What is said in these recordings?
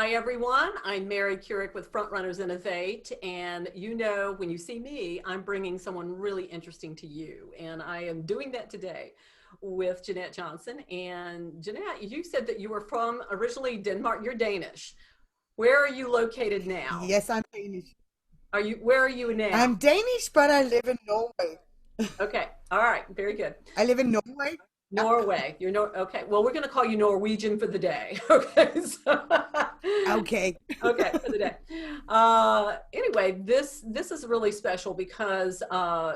Hi everyone, I'm Mary Kurek with Frontrunners Innovate, and you know when you see me, I'm bringing someone really interesting to you, and I am doing that today with Jeanette Johnsen. And Jeanette, you said that you were from originally Denmark. You're Danish. Where are you located now? Yes, I'm Danish. Where are you now? I'm Danish, but I live in Norway. Okay, all right, very good. I live in Norway. Yeah. Norway. Okay. Well, we're going to call you Norwegian for the day. Okay. Okay. Okay, for the day. Anyway, this is really special because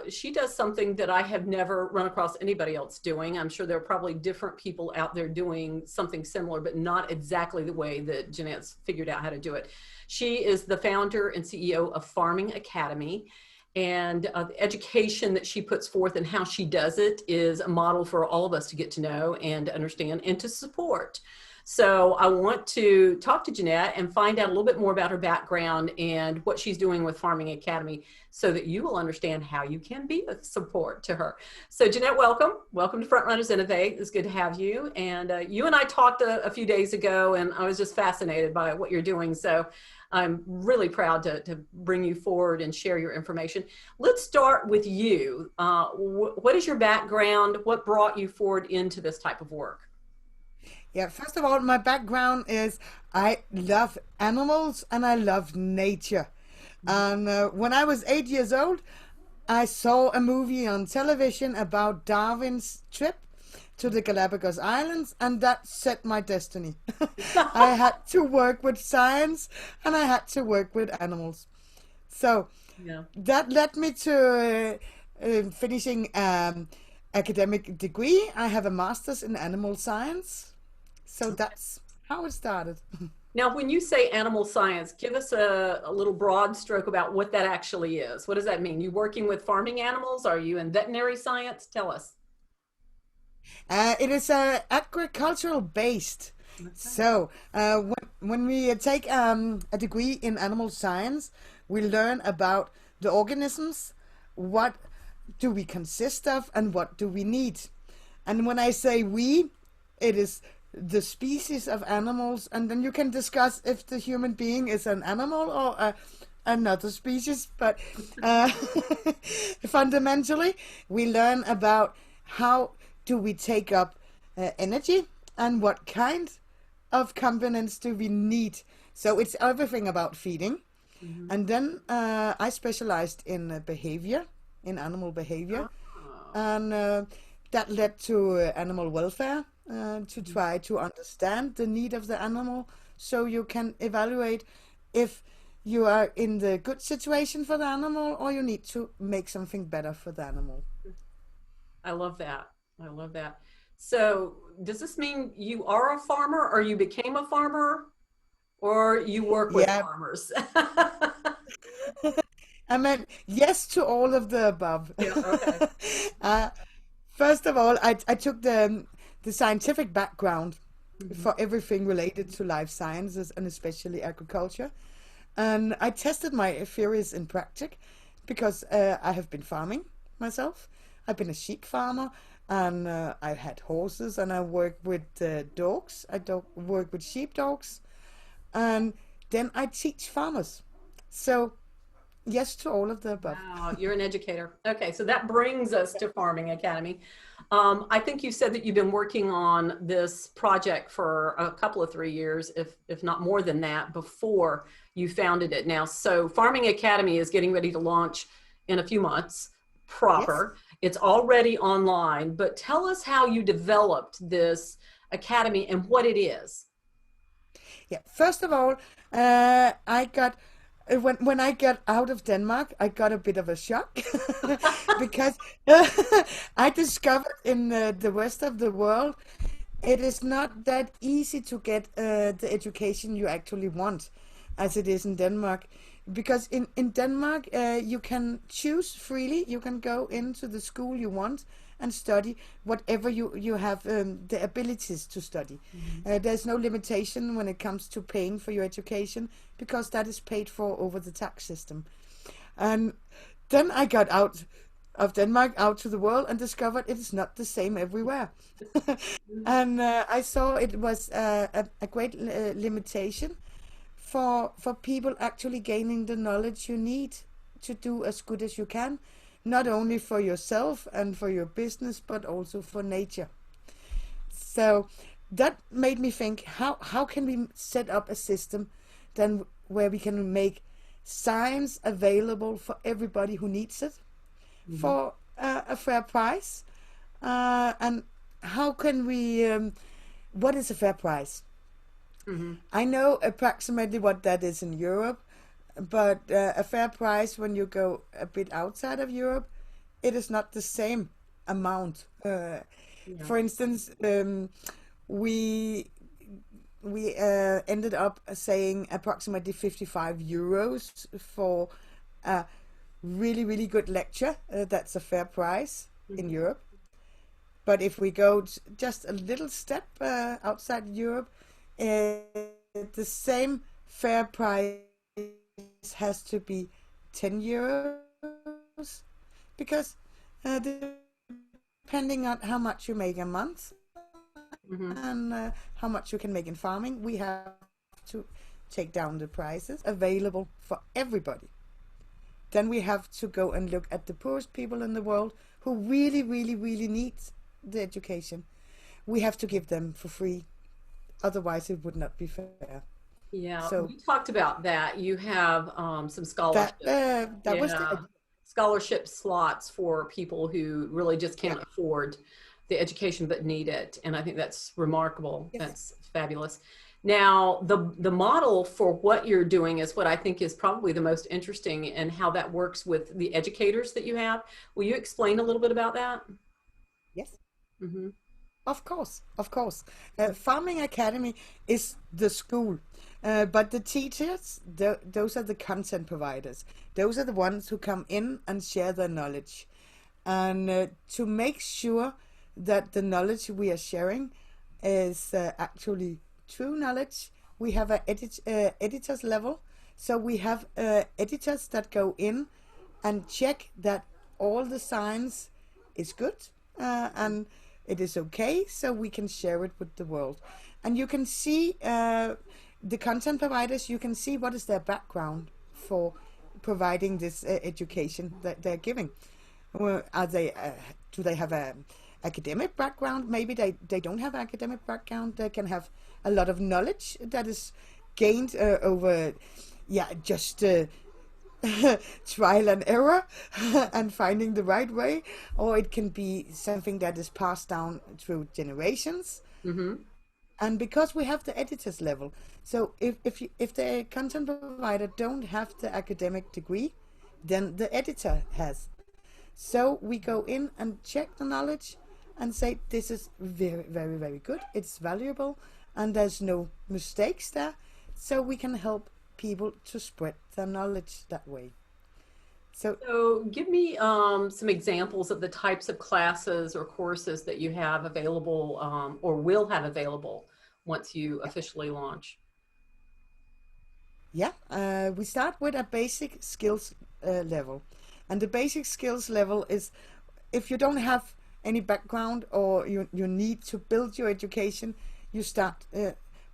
she does something that I have never run across anybody else doing. I'm sure there are probably different people out there doing something similar, but not exactly the way that Jeanette's figured out how to do it. She is the founder and CEO of Farming Academy. And the education that she puts forth and how she does it is a model for all of us to get to know and to understand and to support. So I want to talk to Jeanette and find out a little bit more about her background and what she's doing with Farming Academy so that you will understand how you can be a support to her. So Jeanette, welcome. Welcome to Frontrunners Innovate. It's good to have you. And you and I talked a few days ago, and I was just fascinated by what you're doing. So I'm really proud to bring you forward and share your information. Let's start with you. What is your background? What brought you forward into this type of work? Yeah, first of all, my background is I love animals and I love nature. And when I was 8 years old, I saw a movie on television about Darwin's trip to the Galapagos Islands, and that set my destiny. I had to work with science and I had to work with animals. So Yeah. that led me to finishing academic degree. I have a master's in animal science. So that's how it started. Now, when you say animal science, give us a little broad stroke about what that actually is. What does that mean? You working with farming animals? Are you in veterinary science? Tell us. It is agricultural based. Okay. So when we take a degree in animal science, we learn about the organisms, what do we consist of, and what do we need. And when I say we, it is the species of animals, and then you can discuss if the human being is an animal or another species. But fundamentally, we learn about how do we take up energy and what kind of components do we need. So it's everything about feeding. Mhm. And then I specialized in behavior, in animal behavior, Oh. and that led to animal welfare, to try to understand the need of the animal so you can evaluate if you are in the good situation for the animal or you need to make something better for the animal. I love that. I love that. So, does this mean you are a farmer or you became a farmer or you work with Yeah, farmers? I meant yes to all of the above. Yeah, okay. uh, First of all, I took the scientific background Mhm. for everything related to life sciences and especially agriculture. And I tested my theories in practice because I have been farming myself. I've been a sheep farmer and I've had horses and I work with dogs. Work with sheep dogs and then I teach farmers. So yes to all of the above. Wow, you're an educator. Okay, so that brings us to Farming Academy. I think you said that you've been working on this project for a couple of 3 years, if not more than that, before you founded it. Now, so Farming Academy is getting ready to launch in a few months, Yes. proper. It's already online, but tell us how you developed this academy and what it is. Yeah. First of all, I got when I got out of Denmark, I got a bit of a shock because I discovered in the rest of the world it is not that easy to get the education you actually want, as it is in Denmark. Because in Denmark, you can choose freely. You can go into the school you want and study whatever you have the abilities to study. Mhm. There's no limitation when it comes to paying for your education because that is paid for over the tax system. And then I got out of Denmark out to the world and discovered it is not the same everywhere. And I saw it was a great limitation for people actually gaining the knowledge you need to do as good as you can, not only for yourself and for your business, but also for nature. So that made me think, how can we set up a system then where we can make science available for everybody who needs it for a fair price? And how can we, what is a fair price? I know approximately what that is in Europe, but a fair price when you go a bit outside of Europe, it is not the same amount. For instance, we ended up saying approximately 55 euros for a really, really good lecture. That's a fair price in Europe. But if we go just a little step outside Europe, the same fair price has to be 10 euros, because depending on how much you make a month and how much you can make in farming, we have to take down the prices available for everybody. Then we have to go and look at the poorest people in the world who really, really, really need the education. We have to give them for free. Otherwise, it would not be fair. Yeah, So we talked about that. You have some scholarships. that was Yeah, the scholarship slots for people who really just can't afford the education but need it. And I think that's remarkable. yes. That's fabulous. Now, the model for what you're doing is what I think is probably the most interesting, and how that works with the educators that you have. Will you explain a little bit about that? Yes. Mm-hmm. Of course, of course. Farming Academy is the school, but the teachers, those are the content providers. Those are the ones who come in and share their knowledge. And to make sure that the knowledge we are sharing is actually true knowledge, we have an editor's level. So we have editors that go in and check that all the science is good and it is okay, so we can share it with the world. And you can see the content providers, you can see what is their background for providing this education that they're giving. Are they do they have a academic background? Maybe they don't have academic background. They can have a lot of knowledge that is gained over just trial and error and finding the right way, or it can be something that is passed down through generations. And because we have the editor's level, so if the content provider don't have the academic degree, then the editor has. So we go in and check the knowledge and say this is very, very, very good, it's valuable, and there's no mistakes there, so we can help people to spread their knowledge that way. So give me some examples of the types of classes or courses that you have available or will have available once you officially launch. We start with a basic skills level. And the basic skills level is, if you don't have any background or you need to build your education, you start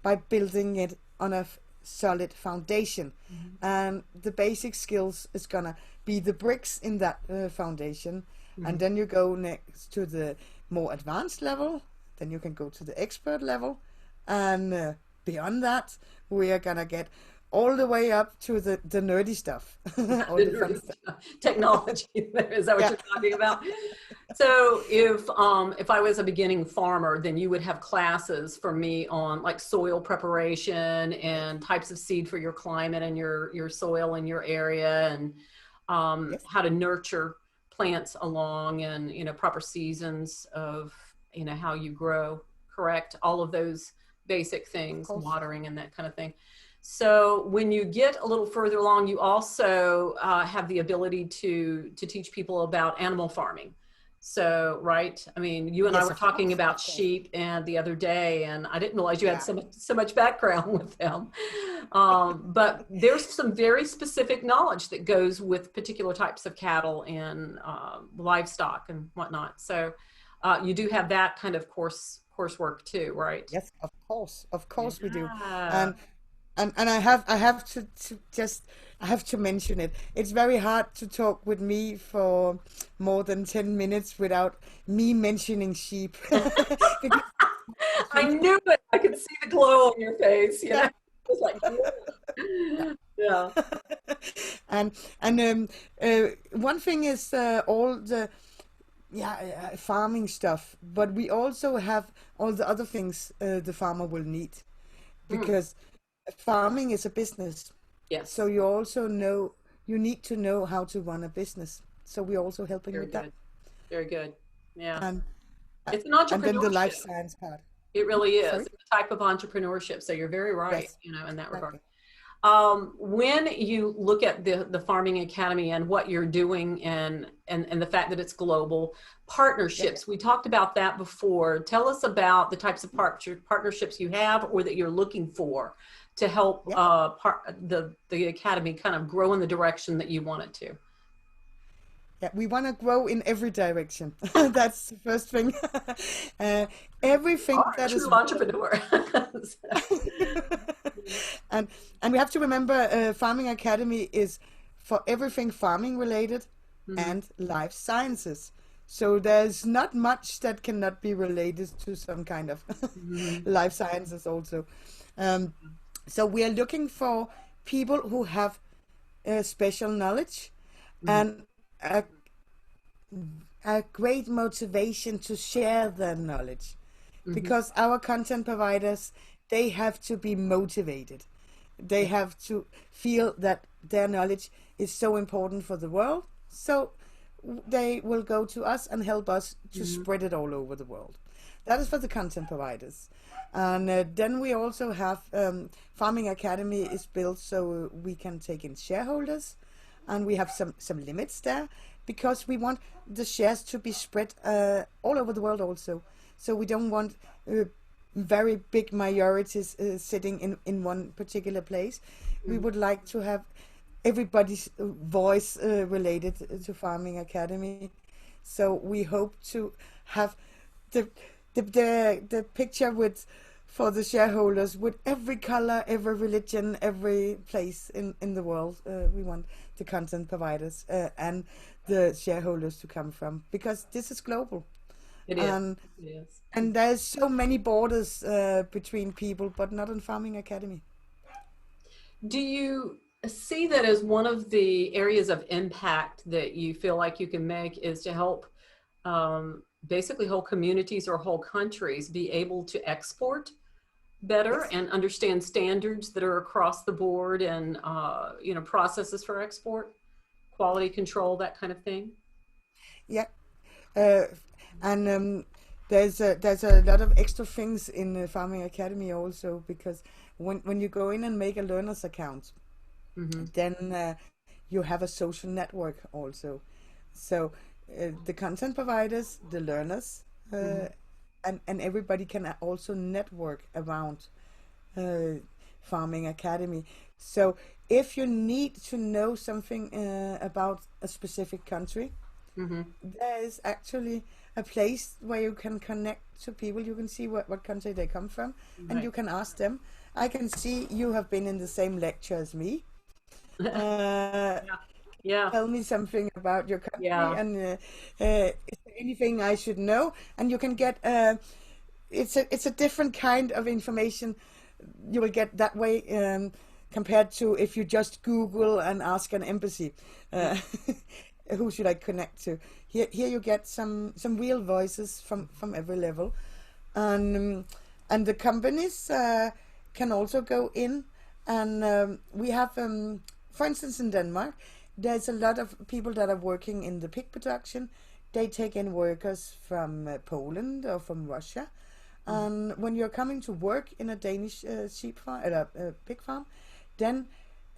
by building it on a solid foundation. And the basic skills is gonna be the bricks in that foundation. And then you go next to the more advanced level, then you can go to the expert level, and beyond that we are gonna get all the way up to the nerdy stuff. All the fun stuff. Technology. Is that what you're talking about? So if I was a beginning farmer, then you would have classes for me on like soil preparation and types of seed for your climate and your soil and your area, and how to nurture plants along, and proper seasons of how you grow, correct? All of those basic things, watering and that kind of thing. So when you get a little further along, you also have the ability to teach people about animal farming. So, right? I mean, you and I were talking about sheep and the other day, and I didn't realize you had so much background with them. But there's some very specific knowledge that goes with particular types of cattle and livestock and whatnot. So you do have that kind of coursework too, right? Yes, of course we do. and I have to just I have to mention it. It's very hard to talk with me for more than 10 minutes without me mentioning sheep. Because I knew it. I could see the glow on your face, you know. yeah, It was like, yeah. yeah. and one thing is all the farming stuff, but we also have all the other things the farmer will need, Mm, because farming is a business. So yes. you also know you need to know how to run a business. So we're also helping Very with that. good. Very good. Yeah. And It's an and then the life entrepreneurship. science part. It really is. Sorry? It's a type of entrepreneurship. So you're very right, Yes, you know, in that regard. exactly. When you look at the Farming Academy and what you're doing and the fact that it's global, Yep. partnerships, we talked about that before. Tell us about the types of partnerships you have or that you're looking for to help Yep. the Academy kind of grow in the direction that you want it to. Yeah, we want to grow in every direction. That's the first thing. uh, Everything Are a that is true entrepreneur. and we have to remember Farming Academy is for everything farming related Mhm. and life sciences. So there's not much that cannot be related to some kind of Mhm. life sciences also. Um, so we are looking for people who have special knowledge Mhm. and a, a great motivation to share their knowledge, Mhm. because our content providers, they have to be motivated. They Yeah. have to feel that their knowledge is so important for the world. So they will go to us and help us to Mhm. spread it all over the world. That is for the content providers. And then we also have Farming Academy is built so we can take in shareholders, and we have some limits there because we want the shares to be spread all over the world also. So we don't want very big majorities sitting in one particular place. We Mhm. would like to have everybody's voice related to Farming Academy. So we hope to have the the picture with for the shareholders with every color, every religion, every place in the world. We want the content providers and the shareholders to come from, because this is global. It is. And It is. there's so many borders between people, but not in Farming Academy. Do you see that as one of the areas of impact that you feel like you can make is to help basically whole communities or whole countries be able to export better Yes. and understand standards that are across the board and you know, processes for export, quality control, that kind of thing? Yeah. Uh, and there's a lot of extra things in the Farming Academy also, because when you go in and make a learner's account, Hmm. then you have a social network also. So the content providers, the learners, Hmm. and everybody can also network around uh, Farming Academy. So if you need to know something about a specific country, Hmm. there is actually a place where you can connect to people. You can see what country they come from, and Right. you can ask them. I can see you have been in the same lecture as me. Uh, Yeah. Yeah. Tell me something about your country, Yeah. and is there anything I should know? And you can get it's a different kind of information you will get that way, compared to if you just Google and ask an embassy, uh, who should I connect to. Here you get some real voices from every level, and the companies can also go in, and we have, for instance, in Denmark, there's a lot of people that are working in the pig production. They take in workers from Poland or from Russia, Mhm. and when you're coming to work in a Danish sheep farm, pig farm, then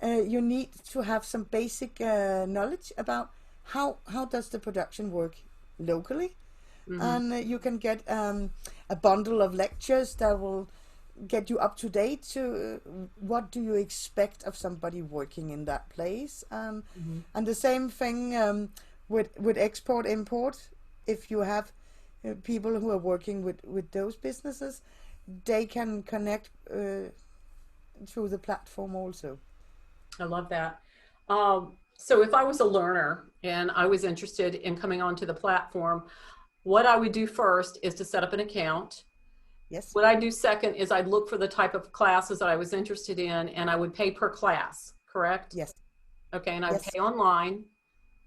you need to have some basic knowledge about how does the production work locally, Mhm. and you can get a bundle of lectures that will get you up to date to what do you expect of somebody working in that place, Mhm. and the same thing with export import. If you have people who are working with those businesses, they can connect through the platform also. I love that. So if I was a learner and I was interested in coming onto the platform, what I would do first is to set up an account. Yes. What I do second is I'd look for the type of classes that I was interested in, and I would pay per class, correct? Yes. Okay, and I'd Yes. pay online.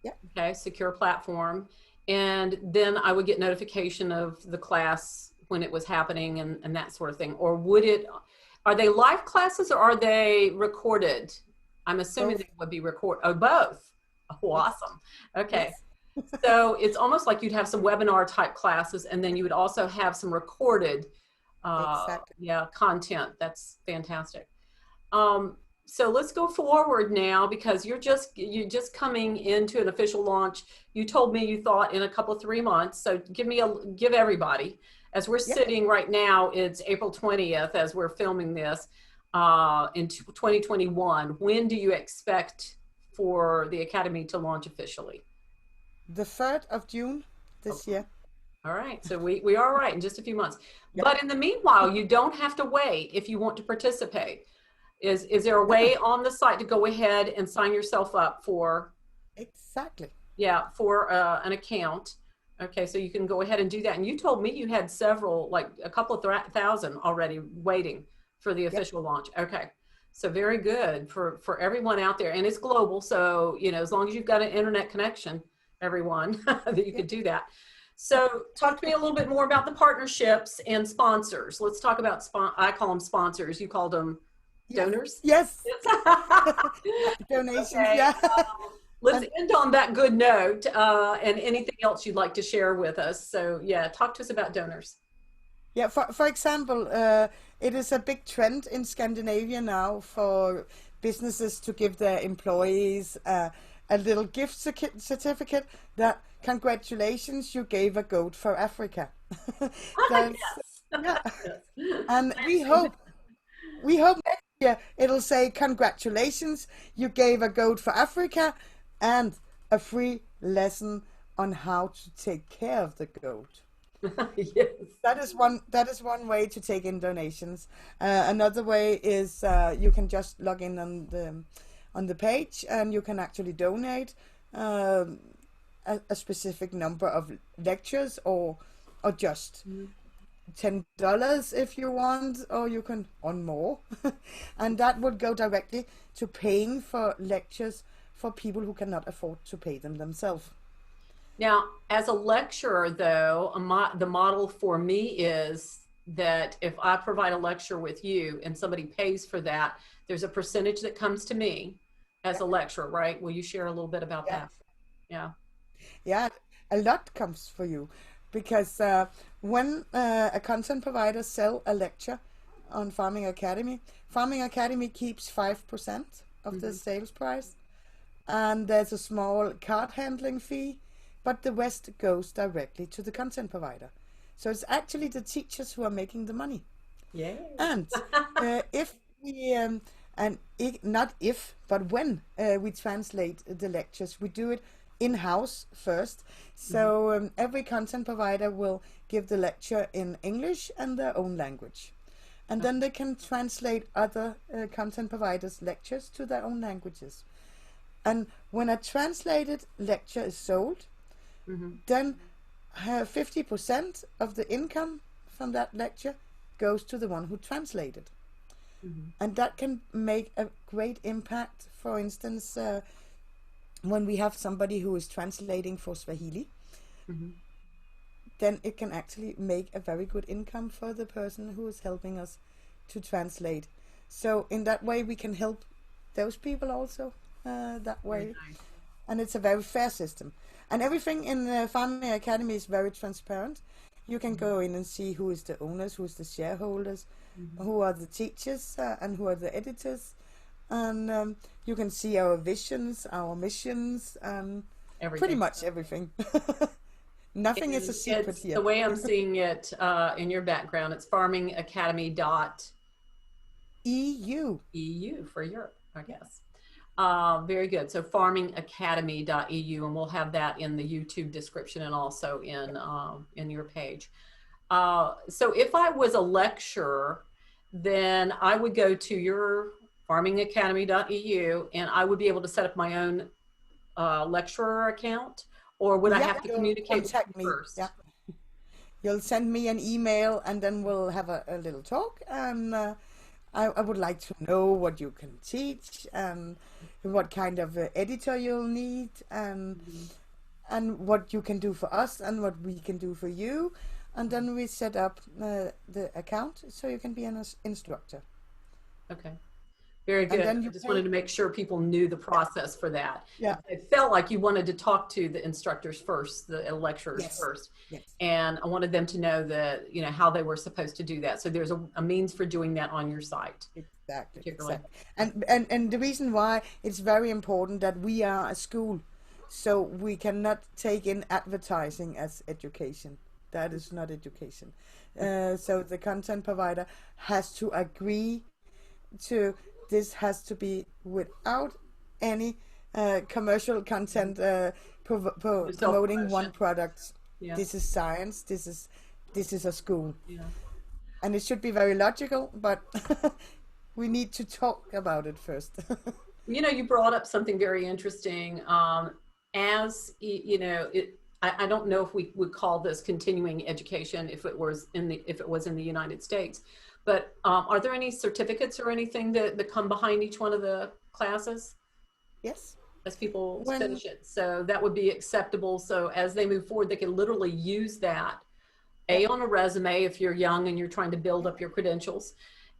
Yeah. Okay, secure platform. And then I would get notification of the class when it was happening and that sort of thing. Or are they live classes or are they recorded? I'm assuming Both. they would be recorded. Oh, both. Oh, Yes. awesome. Okay. Yes. So it's almost like you'd have some webinar type classes, and then you would also have some recorded Exactly. content. That's fantastic. So let's go forward now, because you're just coming into an official launch. You told me you thought in a couple of 3 months. So give everybody, as we're Yep. sitting right now, it's April 20th as we're filming this in 2021. When do you expect for the Academy to launch officially? The 3rd of June this year. All right, so we are right in just a few months. Yep. But in the meanwhile, you don't have to wait if you want to participate. Is there a way on the site to go ahead and sign yourself up for, Exactly. for an account? Okay, so you can go ahead and do that. And you told me you had several, like a couple of thousand already waiting for the official launch. Okay, so very good for everyone out there. And it's global, so as long as you've got an internet connection, everyone, that you could do that. So talk to me a little bit more about the partnerships and sponsors. Let's talk about, I call them sponsors. You called them donors? Yes. Donations. Okay. Yeah. Let's end on that good note, and anything else you'd like to share with us. So yeah, talk to us about donors. Yeah, for example, it is a big trend in Scandinavia now for businesses to give their employees a little gift certificate that congratulations, you gave a goat for Africa. That's, yeah. And we hope next year it'll say congratulations, you gave a goat for Africa and a free lesson on how to take care of the goat. Yes. That is one way to take in donations. Another way is you can just log in on the page and you can actually donate a specific number of lectures or just $10 if you want, or you can on more, and that would go directly to paying for lectures for people who cannot afford to pay them themselves. Now, as a lecturer, though, the model for me is that if I provide a lecture with you and somebody pays for that, there's a percentage that comes to me as a lecturer, right? Will you share a little bit about that? Yeah. Yeah, a lot comes for you because when a content provider sell a lecture on Farming Academy, Farming Academy keeps 5% of the sales price, and there's a small card handling fee, but the rest goes directly to the content provider. So it's actually the teachers who are making the money. Yeah. And if we not if, but when we translate the lectures, we do it in-house first. So every content provider will give the lecture in English and their own language. And then they can translate other content providers' lectures to their own languages. And when a translated lecture is sold, then 50% of the income from that lecture goes to the one who translated. And that can make a great impact. For instance, when we have somebody who is translating for Swahili, then it can actually make a very good income for the person who is helping us to translate. So in that way we can help those people also that way. Nice. And it's a very fair system. And everything in the Farming Academy is very transparent. You can go in and see who is the owners, who is the shareholders, who are the teachers, and who are the editors. And you can see our visions, our missions, pretty much everything. Nothing is a secret here. The way I'm seeing it in your background, it's FarmingAcademy.eu. EU for Europe, I guess. Very good. So FarmingAcademy.eu, and we'll have that in the YouTube description and also in your page. So if I was a lecturer then I would go to your FarmingAcademy.eu and I would be able to set up my own lecturer account, or would I Yeah, have to you'll communicate with you contact me. Yeah. first? You'll send me an email and then we'll have a little talk. And I would like to know what you can teach and what kind of editor you'll need and what you can do for us and what we can do for you. And then we set up the account so you can be an instructor. Okay. Very And good. then I you just pay. wanted to make sure people knew the process for that. Yeah. It felt like you wanted to talk to the instructors first, the lecturers Yes. first. Yes. And I wanted them to know that, you know, how they were supposed to do that. So there's a means for doing that on your site. Exactly. Particularly. Exactly. And the reason why it's very important that we are a school, so we cannot take in advertising as education. That is not education. So the content provider has to agree to this, has to be without any commercial content promoting one product. Yeah. This is science. This is a school, Yeah. and it should be very logical, but we need to talk about it first. You know, you brought up something very interesting. You know, I don't know if we would call this continuing education if it was in the United States, but are there any certificates or anything that come behind each one of the classes Yes. as people When finish it? So that would be acceptable. So as they move forward, they can literally use that yeah, on a resume if you're young and you're trying to build up your credentials,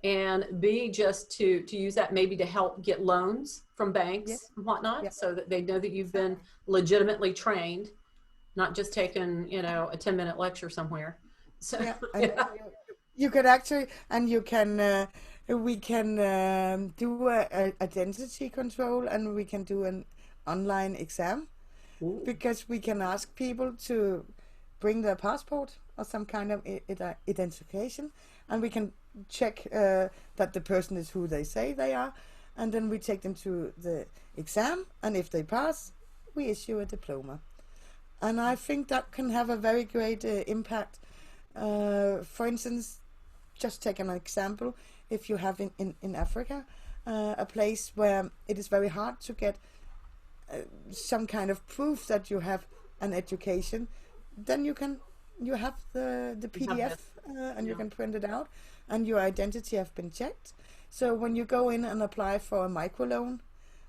and B, just to use that maybe to help get loans from banks yeah, and whatnot, yeah, so that they know that you've been legitimately trained, not just taken, you know, a 10-minute lecture somewhere. So yeah. And yeah. you could actually, and you can, we can do a identity control, and we can do an online exam, Ooh. because we can ask people to bring their passport or some kind of identification, and we can check that the person is who they say they are, and then we take them to the exam, and if they pass, we issue a diploma. And I think that can have a very great impact. For instance, just take an example, if you have in Africa a place where it is very hard to get some kind of proof that you have an education, then you have the PDF, and you can print it out, and your identity have been checked. So when you go in and apply for a microloan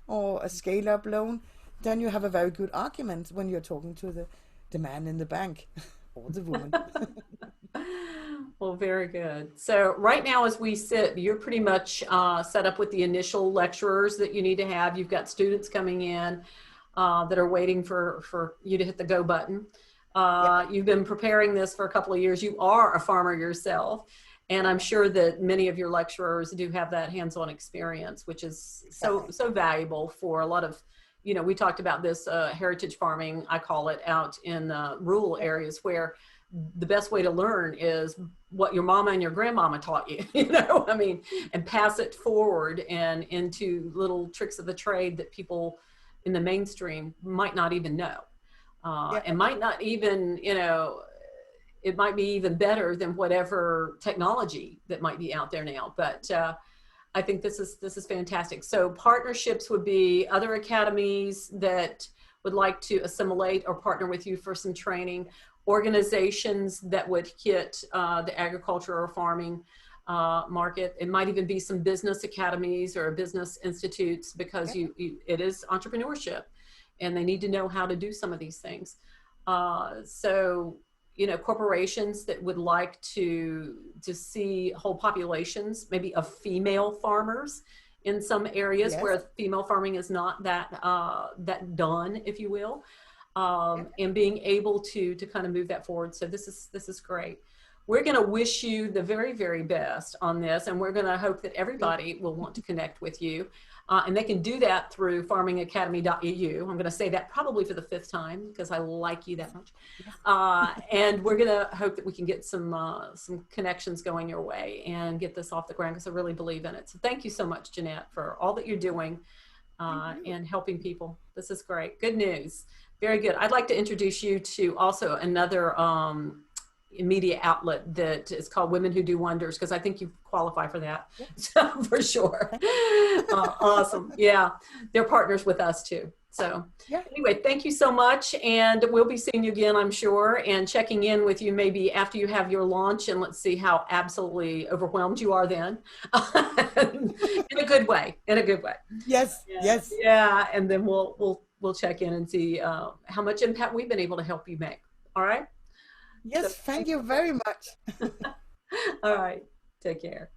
or a scale-up loan, then you have a very good argument when you're talking to the man in the bank or the woman. Well, very good. So right now, as we sit, you're pretty much set up with the initial lecturers that you need to have. You've got students coming in that are waiting for you to hit the go button. You've been preparing this for a couple of years. You are a farmer yourself, and I'm sure that many of your lecturers do have that hands-on experience, which is so valuable for a lot of, you know, we talked about this heritage farming, I call it, out in rural areas where the best way to learn is what your mama and your grandmama taught you, you know, I mean, and pass it forward and into little tricks of the trade that people in the mainstream might not even know. And might not even, you know, it might be even better than whatever technology that might be out there now. But I think this is fantastic. So partnerships would be other academies that would like to assimilate or partner with you for some training, organizations that would hit the agriculture or farming market. It might even be some business academies or business institutes, because it is entrepreneurship, and they need to know how to do some of these things. So, you know, corporations that would like to see whole populations, maybe of female farmers in some areas where female farming is not that done, if you will, and being able to kind of move that forward. So this is great. We're going to wish you the very, very best on this, and we're going to hope that everybody will want to connect with you. And they can do that through FarmingAcademy.eu. I'm going to say that probably for the 5th time because I like you that much. And we're going to hope that we can get some connections going your way and get this off the ground, because I really believe in it. So thank you so much, Jeanette, for all that you're doing and helping people. This is great. Good news. Very good. I'd like to introduce you to also another media outlet that is called Women Who Do Wonders, because I think you qualify for that. So for sure. Awesome. Yeah. They're partners with us too. So Yeah. anyway, thank you so much. And we'll be seeing you again, I'm sure, and checking in with you maybe after you have your launch, and let's see how absolutely overwhelmed you are then. In a good way, in a good way. Yes. Yeah. Yes. Yeah. And then we'll check in and see how much impact we've been able to help you make. All right. Yes. So, Thank you very much. all right. Take care.